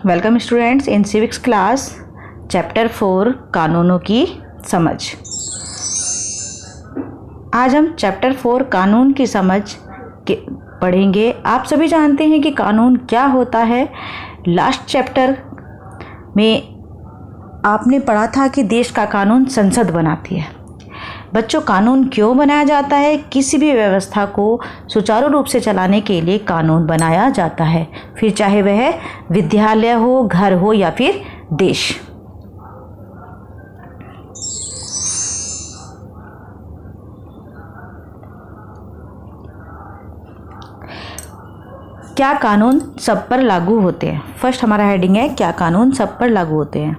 Welcome students in civics class chapter 4 कानूनों की समझ। आज हम चैप्टर 4 कानून की समझ के पढ़ेंगे। आप सभी जानते हैं कि कानून क्या होता है। लास्ट चैप्टर में आपने पढ़ा था कि देश का कानून संसद बनाती है। बच्चों, कानून क्यों बनाया जाता है? किसी भी व्यवस्था को सुचारू रूप से चलाने के लिए कानून बनाया जाता है, फिर चाहे वह विद्यालय हो, घर हो या फिर देश। क्या कानून सब पर लागू होते हैं? फर्स्ट हमारा हेडिंग है क्या कानून सब पर लागू होते हैं।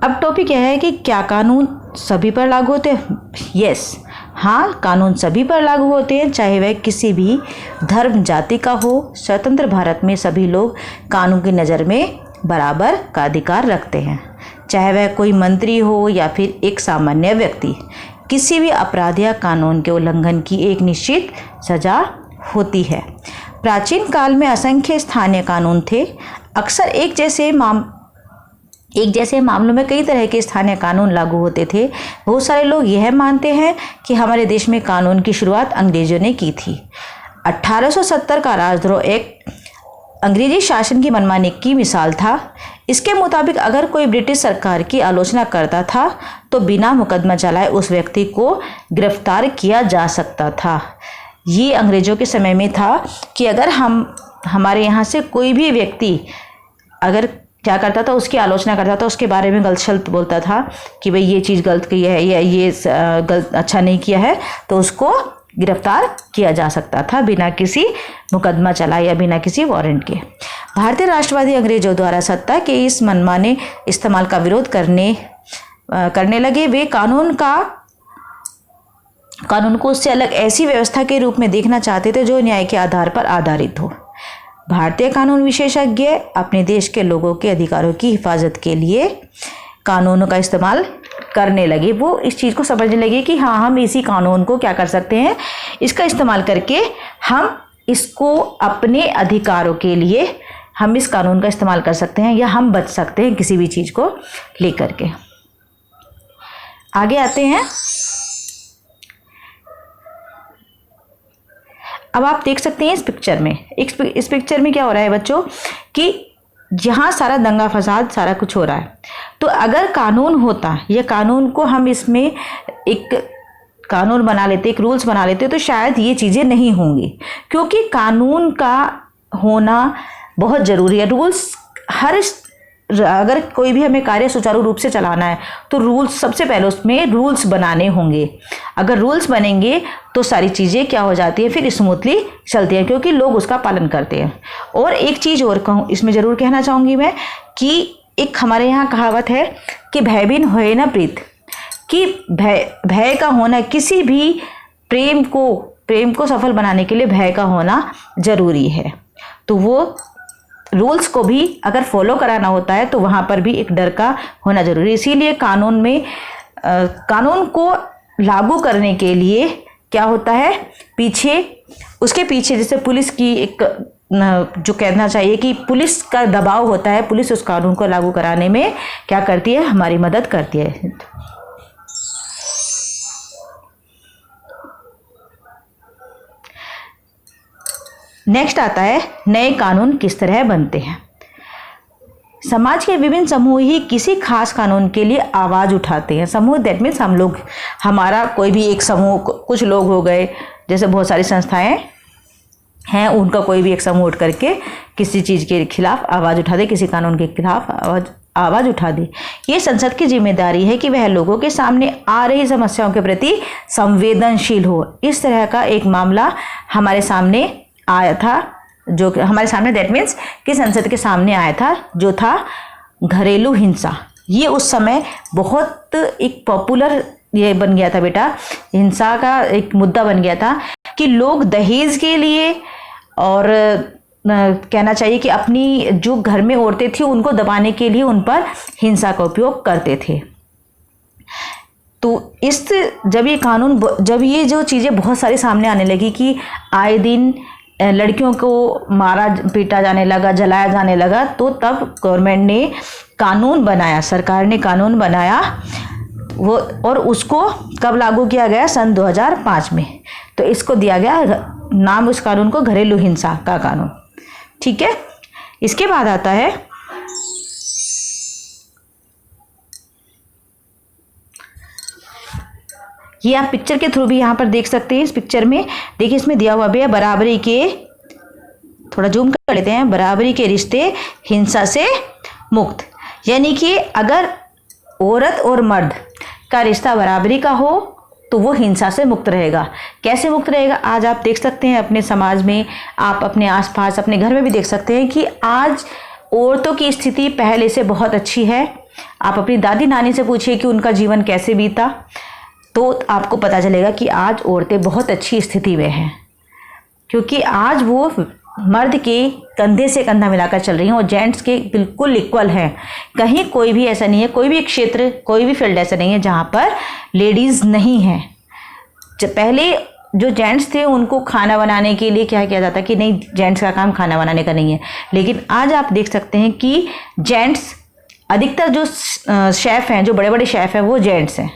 अब टॉपिक यह है कि क्या कानून सभी पर लागू होते हैं? यस, हाँ, कानून सभी पर लागू होते हैं, चाहे वह किसी भी धर्म जाति का हो। स्वतंत्र भारत में सभी लोग कानून की नज़र में बराबर का अधिकार रखते हैं, चाहे वह कोई मंत्री हो या फिर एक सामान्य व्यक्ति। किसी भी अपराध या कानून के उल्लंघन की एक निश्चित सजा होती है। प्राचीन काल में असंख्य स्थानीय कानून थे। अक्सर एक जैसे मामलों में कई तरह के स्थानीय कानून लागू होते थे। बहुत सारे लोग यह मानते हैं कि हमारे देश में कानून की शुरुआत अंग्रेजों ने की थी। 1870 का राजद्रोह एक्ट अंग्रेजी शासन की मनमानी की मिसाल था। इसके मुताबिक अगर कोई ब्रिटिश सरकार की आलोचना करता था तो बिना मुकदमा चलाए उस व्यक्ति को गिरफ्तार किया जा सकता था। ये अंग्रेजों के समय में था कि अगर हमारे यहाँ से कोई भी व्यक्ति अगर क्या करता था, उसकी आलोचना करता था, उसके बारे में गलत शब्द बोलता था कि भाई ये चीज़ गलत की है या ये गलत अच्छा नहीं किया है, तो उसको गिरफ्तार किया जा सकता था बिना किसी मुकदमा चलाए या बिना किसी वारंट के। भारतीय राष्ट्रवादी अंग्रेजों द्वारा सत्ता के इस मनमाने इस्तेमाल का विरोध करने लगे। वे कानून को उससे अलग ऐसी व्यवस्था के रूप में देखना चाहते थे जो न्याय के आधार पर आधारित हो। भारतीय कानून विशेषज्ञ अपने देश के लोगों के अधिकारों की हिफाजत के लिए कानूनों का इस्तेमाल करने लगे। वो इस चीज़ को समझने लगे कि हाँ, हम इसी कानून को क्या कर सकते हैं, इसका इस्तेमाल करके हम इसको अपने अधिकारों के लिए हम इस कानून का इस्तेमाल कर सकते हैं या हम बच सकते हैं किसी भी चीज़ को लेकर के। आगे आते हैं। अब आप देख सकते हैं इस पिक्चर में क्या हो रहा है बच्चों कि यहाँ सारा दंगा फसाद सारा कुछ हो रहा है। तो अगर कानून होता या कानून को हम इसमें एक कानून बना लेते, एक रूल्स बना लेते, तो शायद ये चीज़ें नहीं होंगी, क्योंकि कानून का होना बहुत ज़रूरी है। रूल्स अगर कोई भी हमें कार्य सुचारू रूप से चलाना है तो रूल्स सबसे पहले उसमें रूल्स बनाने होंगे। अगर रूल्स बनेंगे तो सारी चीज़ें क्या हो जाती है, फिर स्मूथली चलती हैं, क्योंकि लोग उसका पालन करते हैं। और एक चीज़ और कहूँ, इसमें ज़रूर कहना चाहूँगी मैं कि एक हमारे यहाँ कहावत है कि भय बिन होए न प्रीत, कि भय का होना, किसी भी प्रेम को सफल बनाने के लिए भय का होना ज़रूरी है। तो वो रूल्स को भी अगर फॉलो कराना होता है तो वहाँ पर भी एक डर का होना जरूरी है। इसीलिए कानून को लागू करने के लिए क्या होता है, उसके पीछे जैसे पुलिस की एक जो कहना चाहिए कि पुलिस का दबाव होता है। पुलिस उस कानून को लागू कराने में क्या करती है, हमारी मदद करती है। नेक्स्ट आता है नए कानून किस तरह बनते हैं। समाज के विभिन्न समूह ही किसी खास कानून के लिए आवाज़ उठाते हैं। समूह दैट मीन्स हम लोग, हमारा कोई भी एक समूह, कुछ लोग हो गए, जैसे बहुत सारी संस्थाएं हैं, उनका कोई भी एक समूह उठ करके किसी चीज़ के खिलाफ आवाज़ उठा दे, किसी कानून के खिलाफ आवाज़ उठा दे। ये संसद की जिम्मेदारी है कि वह लोगों के सामने आ रही समस्याओं के प्रति संवेदनशील हो। इस तरह का एक मामला हमारे सामने आया था, जो हमारे सामने दैट मीन्स कि संसद के सामने आया था, जो था घरेलू हिंसा। ये उस समय बहुत एक पॉपुलर ये बन गया था बेटा, हिंसा का एक मुद्दा बन गया था कि लोग दहेज के लिए और कहना चाहिए कि अपनी जो घर में औरतें थी उनको दबाने के लिए उन पर हिंसा का उपयोग करते थे। तो जब ये जो चीज़ें बहुत सारी सामने आने लगी कि आए दिन लड़कियों को मारा पीटा जाने लगा, जलाया जाने लगा, तो तब गवर्नमेंट ने कानून बनाया, सरकार ने कानून बनाया वो, और उसको कब लागू किया गया? सन 2005 में। तो इसको दिया गया नाम, उस कानून को घरेलू हिंसा का कानून। ठीक है, इसके बाद आता है ये, आप पिक्चर के थ्रू भी यहाँ पर देख सकते हैं। इस पिक्चर में देखिए, इसमें दिया हुआ भी है बराबरी के, थोड़ा जूम कर लेते हैं, बराबरी के रिश्ते हिंसा से मुक्त। यानी कि अगर औरत और मर्द का रिश्ता बराबरी का हो तो वो हिंसा से मुक्त रहेगा। कैसे मुक्त रहेगा? आज आप देख सकते हैं अपने समाज में, आप अपने आसपास, अपने घर में भी देख सकते हैं कि आज औरतों की स्थिति पहले से बहुत अच्छी है। आप अपनी दादी नानी से पूछिए कि उनका जीवन कैसे बीता, तो आपको पता चलेगा कि आज औरतें बहुत अच्छी स्थिति में हैं, क्योंकि आज वो मर्द के कंधे से कंधा मिलाकर चल रही हैं और जेंट्स के बिल्कुल इक्वल हैं। कहीं कोई भी ऐसा नहीं है, कोई भी एक क्षेत्र, कोई भी फील्ड ऐसा नहीं है जहाँ पर लेडीज़ नहीं हैं। पहले जो जेंट्स थे उनको खाना बनाने के लिए क्या किया जाता कि नहीं, जेंट्स का काम खाना बनाने का नहीं है, लेकिन आज आप देख सकते हैं कि जेंट्स, अधिकतर जो शेफ़ हैं, जो बड़े बड़े शेफ़ हैं, वो जेंट्स हैं,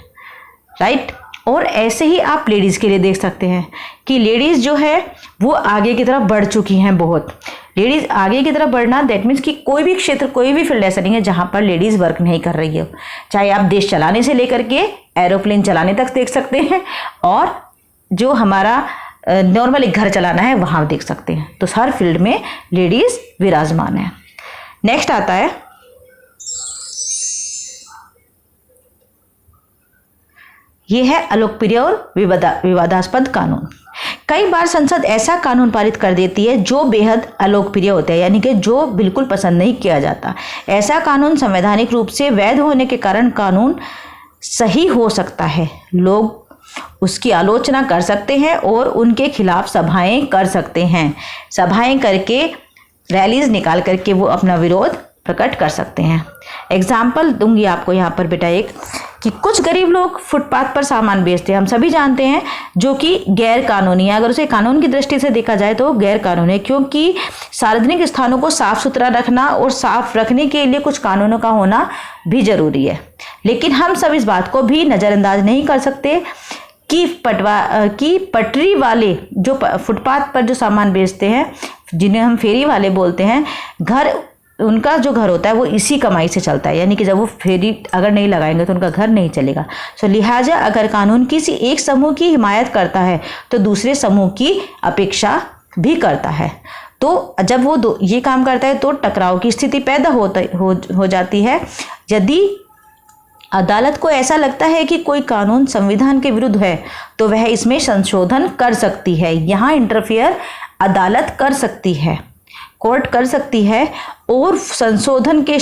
राइट। और ऐसे ही आप लेडीज़ के लिए देख सकते हैं कि लेडीज़ जो है वो आगे की तरफ बढ़ चुकी हैं बहुत। लेडीज़ आगे की तरफ बढ़ना, दैट मीन्स कि कोई भी क्षेत्र, कोई भी फील्ड ऐसा नहीं है जहाँ पर लेडीज़ वर्क नहीं कर रही हो। चाहे आप देश चलाने से लेकर के एरोप्लेन चलाने तक देख सकते हैं, और जो हमारा नॉर्मल एक घर चलाना है वहाँ देख सकते हैं। तो हर फील्ड में लेडीज़ विराजमान है। नेक्स्ट आता है ये है अलोकप्रिय और विवादास्पद कानून। कई बार संसद ऐसा कानून पारित कर देती है जो बेहद अलोकप्रिय होता है, यानी कि जो बिल्कुल पसंद नहीं किया जाता। ऐसा कानून संवैधानिक रूप से वैध होने के कारण कानून सही हो सकता है। लोग उसकी आलोचना कर सकते हैं और उनके खिलाफ सभाएं कर सकते हैं। सभाएं करके, रैलीज निकाल करके वो अपना विरोध प्रकट कर सकते हैं। एग्जाम्पल दूंगी आपको यहाँ पर बेटा एक, कि कुछ गरीब लोग फुटपाथ पर सामान बेचते हैं, हम सभी जानते हैं, जो कि गैर कानूनी है। अगर उसे कानून की दृष्टि से देखा जाए तो गैर कानूनी है, क्योंकि सार्वजनिक स्थानों को साफ सुथरा रखना और साफ रखने के लिए कुछ कानूनों का होना भी जरूरी है। लेकिन हम सब इस बात को भी नज़रअंदाज नहीं कर सकते कि पटरी वाले जो फुटपाथ पर जो सामान बेचते हैं, जिन्हें हम फेरी वाले बोलते हैं, उनका जो घर होता है वो इसी कमाई से चलता है। यानी कि जब वो फेरी अगर नहीं लगाएंगे तो उनका घर नहीं चलेगा। सो लिहाजा अगर कानून किसी एक समूह की हिमायत करता है तो दूसरे समूह की अपेक्षा भी करता है। तो जब वो ये काम करता है तो टकराव की स्थिति पैदा हो जाती है। यदि अदालत को ऐसा लगता है कि कोई कानून संविधान के विरुद्ध है तो वह इसमें संशोधन कर सकती है। यहाँ इंटरफियर अदालत कर सकती है, कोर्ट कर सकती है, और संशोधन के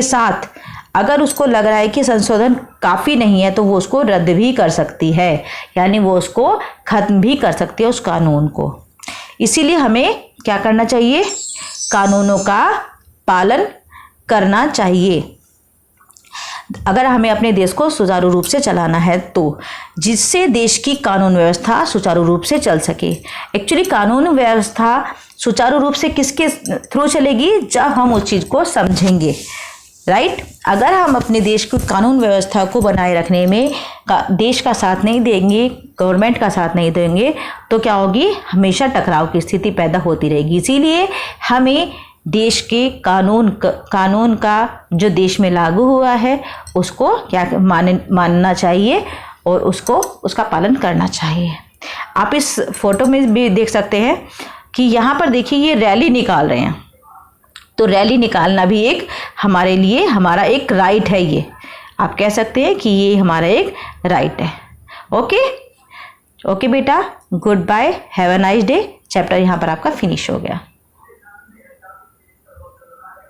साथ अगर उसको लग रहा है कि संशोधन काफ़ी नहीं है तो वो उसको रद्द भी कर सकती है, यानी वो उसको ख़त्म भी कर सकती है उस कानून को। इसीलिए हमें क्या करना चाहिए? कानूनों का पालन करना चाहिए अगर हमें अपने देश को सुचारू रूप से चलाना है, तो जिससे देश की कानून व्यवस्था सुचारू रूप से चल सके। एक्चुअली कानून व्यवस्था सुचारू रूप से किसके थ्रू चलेगी? जब हम उस चीज़ को समझेंगे, राइट। अगर हम अपने देश की कानून व्यवस्था को बनाए रखने में देश का साथ नहीं देंगे, गवर्नमेंट का साथ नहीं देंगे, तो क्या होगी? हमेशा टकराव की स्थिति पैदा होती रहेगी। इसीलिए हमें देश के कानून का जो देश में लागू हुआ है उसको क्या मानना चाहिए और उसका पालन करना चाहिए। आप इस फोटो में भी देख सकते हैं कि यहाँ पर देखिए ये रैली निकाल रहे हैं। तो रैली निकालना भी एक हमारे लिए हमारा एक राइट है। ये आप कह सकते हैं कि ये हमारा एक राइट है। ओके बेटा, goodbye, have a nice day. Chapter यहाँ पर आपका फिनिश हो गया।